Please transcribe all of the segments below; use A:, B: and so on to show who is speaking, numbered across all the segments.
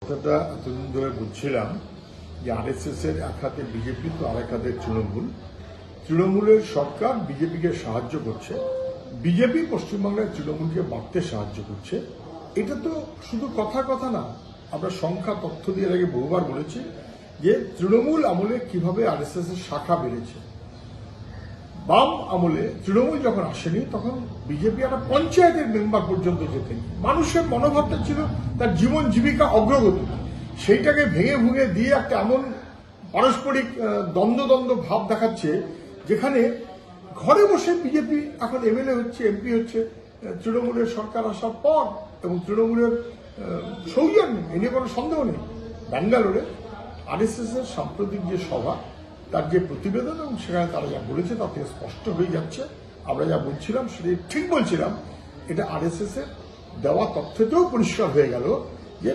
A: কথাটা এতদিন ধরে বলছিলাম যে আরএসএস এর এক হাতে বিজেপি তো আরেক হাতে তৃণমূলের সরকার বিজেপিকে সাহায্য করছে, বিজেপি পশ্চিমবাংলায় তৃণমূলকে বাড়তে সাহায্য করছে। এটা তো শুধু কথা না, আমরা সংখ্যা তথ্য দিয়ে আগে বহুবার বলেছি যে তৃণমূল আমলে কিভাবে আরএসএস এর শাখা বেড়েছে। বাম আমলে তৃণমূল যখন আসেনি তখন বিজেপি একটা পঞ্চায়েতের মেম্বার পর্যন্ত যেতেন। মানুষের মনোভাবটা ছিল তার জীবন জীবিকা অগ্রগতি, সেইটাকে ভেঙে দিয়ে একটা এমন পারস্পরিক দ্বন্দ্ব ভাব দেখাচ্ছে যেখানে ঘরে বসে বিজেপি এখন এমএলএ হচ্ছে, এমপি হচ্ছে তৃণমূলের সরকার আসার পর, এবং তৃণমূলের সৌজন্য এ নিয়ে কোনো সন্দেহ নেই। ব্যাঙ্গালোরে আরএসএস এর সাম্প্রতিক যে সভা, তার যে প্রতিবেদন এবং সেখানে তারা যা বলেছে তাতে স্পষ্ট হয়ে যাচ্ছে, আমরা যা বলছিলাম সেটা ঠিক বলছিলাম। এটা আরএসএস এর দেওয়া তথ্যতেও পরিষ্কার হয়ে গেল যে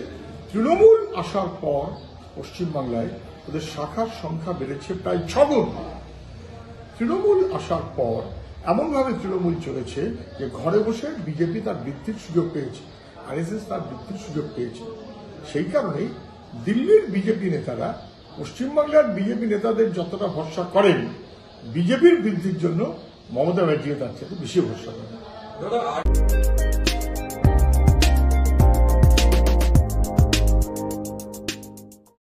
A: তৃণমূল আসার পর পশ্চিমবাংলায় ওদের শাখার সংখ্যা বেড়েছে প্রায় 6 গুণ। তৃণমূল আসার পর এমনভাবে তৃণমূল চলেছে যে ঘরে বসে বিজেপি তার বৃদ্ধির সুযোগ পেয়েছে, আরএসএস তার বৃদ্ধির সুযোগ পেয়েছে। সেই কারণেই দিল্লির বিজেপি নেতারা পশ্চিমবাংলার বিজেপি নেতাদের যতটা ভরসা করেন, বিজেপির বৃদ্ধির জন্য মমতা ব্যানার্জি তার থেকে বেশি ভরসা করেন।